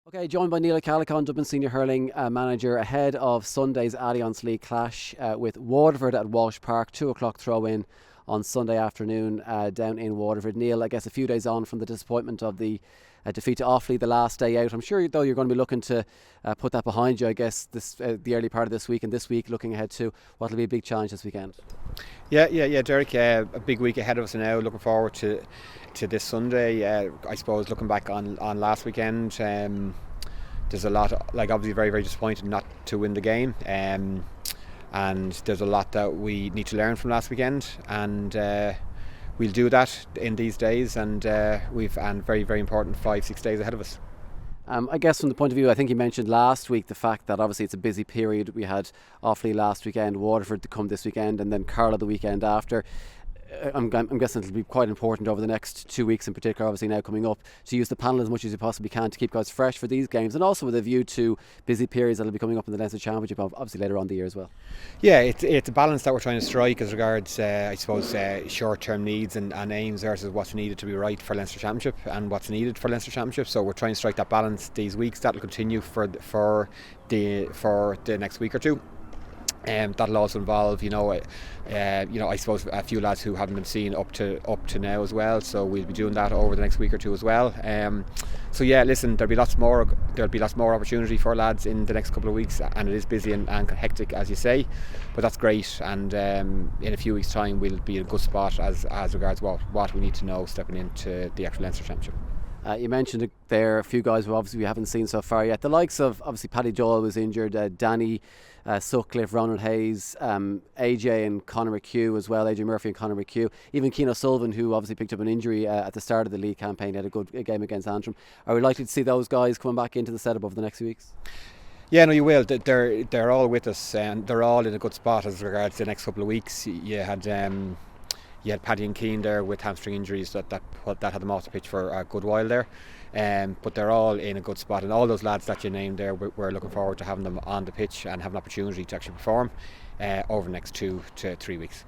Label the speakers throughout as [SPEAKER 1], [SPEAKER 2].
[SPEAKER 1] Okay, joined by Niall Ó Ceallacháin, Dublin Senior Hurling manager, ahead of Sunday's Allianz League clash with Waterford at Walsh Park, 2 o'clock throw-in on Sunday afternoon down in Waterford. Neil, I guess a few days on from the disappointment of the defeat to Offaly the last day out. I'm sure, though, you're going to be looking to put that behind you, I guess, the early part of this week, and this week looking ahead to what will be a big challenge this weekend.
[SPEAKER 2] Yeah, Derek, a big week ahead of us now. Looking forward to this Sunday. I suppose looking back on last weekend, there's a lot, obviously very, very disappointed not to win the game, and there's a lot that we need to learn from last weekend, and we'll do that in these days, and we've very, very important 5-6 days ahead of us.
[SPEAKER 1] I guess from the point of view, I think you mentioned last week the fact that obviously it's a busy period. We had Offaly last weekend, Waterford to come this weekend, and then Carlow the weekend after. I'm guessing it'll be quite important over the next 2 weeks in particular, obviously now coming up, to use the panel as much as you possibly can to keep guys fresh for these games, and also with a view to busy periods that'll be coming up in the Leinster Championship obviously later on in the year as well.
[SPEAKER 2] Yeah, it's a balance that we're trying to strike as regards I suppose short-term needs and aims versus what's needed to be right for Leinster Championship and what's needed for Leinster Championship. So we're trying to strike that balance these weeks. That'll continue for the next week or two. That'll also involve, I suppose a few lads who haven't been seen up to now as well. So we'll be doing that over the next week or two as well. So yeah, listen, there'll be lots more opportunity for lads in the next couple of weeks, and it is busy and hectic, as you say, but that's great. And in a few weeks' time, we'll be in a good spot as regards what we need to know stepping into the actual Leinster Championship.
[SPEAKER 1] You mentioned there a few guys who obviously we haven't seen so far yet. The likes of obviously Paddy Doyle was injured, Danny Sutcliffe, Ronald Hayes, AJ and Conor McHugh as well, AJ Murphy and Conor McHugh, even Cian O'Sullivan, who obviously picked up an injury at the start of the league campaign, had a good game against Antrim. Are we likely to see those guys coming back into the setup over the next few weeks?
[SPEAKER 2] Yeah, no, you will. They're all with us, and they're all in a good spot as regards the next couple of weeks. You had Paddy and Keane there with hamstring injuries that had them off the pitch for a good while there, but they're all in a good spot, and all those lads that you named there, we're looking forward to having them on the pitch and have an opportunity to actually perform over the next 2 to 3 weeks.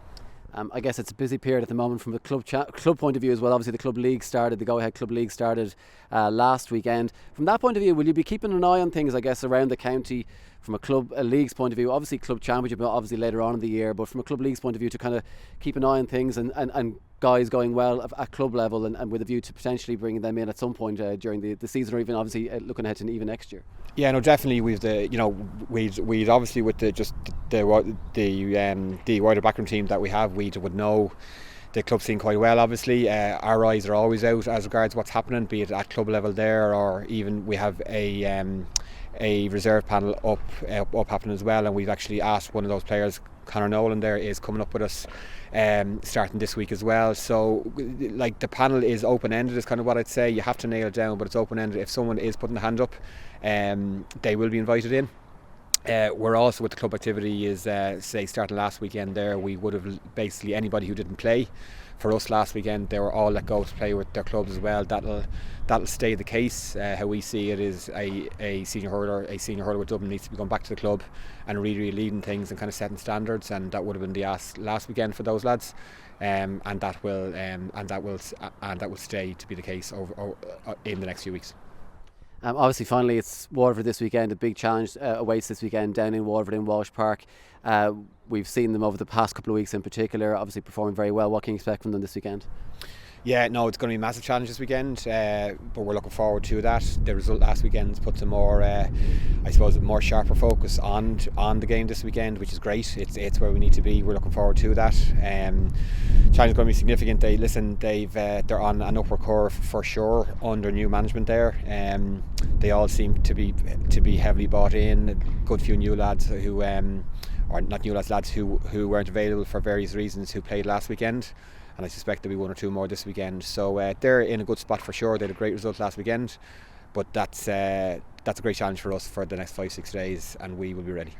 [SPEAKER 1] I guess it's a busy period at the moment from the club point of view as well. Obviously the Go-Ahead Club League started last weekend. From that point of view, will you be keeping an eye on things, I guess, around the county from a league's point of view? Obviously club championship obviously later on in the year, but from a club league's point of view to kind of keep an eye on things and guys going well at club level and with a view to potentially bringing them in at some point during the season, or even obviously looking ahead to even next year.
[SPEAKER 2] Yeah, no, definitely. We'd obviously with the wider backroom team that we have, we would know the club scene quite well. Obviously, our eyes are always out as regards what's happening, be it at club level there, or even we have a reserve panel up happening as well, and we've actually asked one of those players, Conor Nolan, there is coming up with us starting this week as well. So the panel is open-ended is kind of what I'd say. You have to nail it down, but it's open-ended. If someone is putting a hand up, they will be invited in. We're also, with the club activity is say starting last weekend there, we would have basically anybody who didn't play for us last weekend, they were all let go to play with their clubs as well. That'll stay the case. How we see it is a senior hurler with Dublin needs to be going back to the club and really leading things and kind of setting standards, and that would have been the ask last weekend for those lads, and that will stay to be the case over in the next few weeks.
[SPEAKER 1] Obviously, finally, it's Waterford this weekend. A big challenge awaits this weekend down in Waterford in Walsh Park. We've seen them over the past couple of weeks in particular, obviously performing very well. What can you expect from them this weekend?
[SPEAKER 2] Yeah, no, it's going to be a massive challenge this weekend, but we're looking forward to that. The result last weekend put some more, I suppose, more sharper focus on the game this weekend, which is great. It's where we need to be. We're looking forward to that. Challenge is going to be significant. They're on an upward curve for sure under new management there. They all seem to be heavily bought in. A good few new lads who, or not new lads who weren't available for various reasons, who played last weekend. And I suspect there'll be one or two more this weekend. So they're in a good spot for sure. They had a great result last weekend, but that's a great challenge for us for the next 5-6 days, and we will be ready.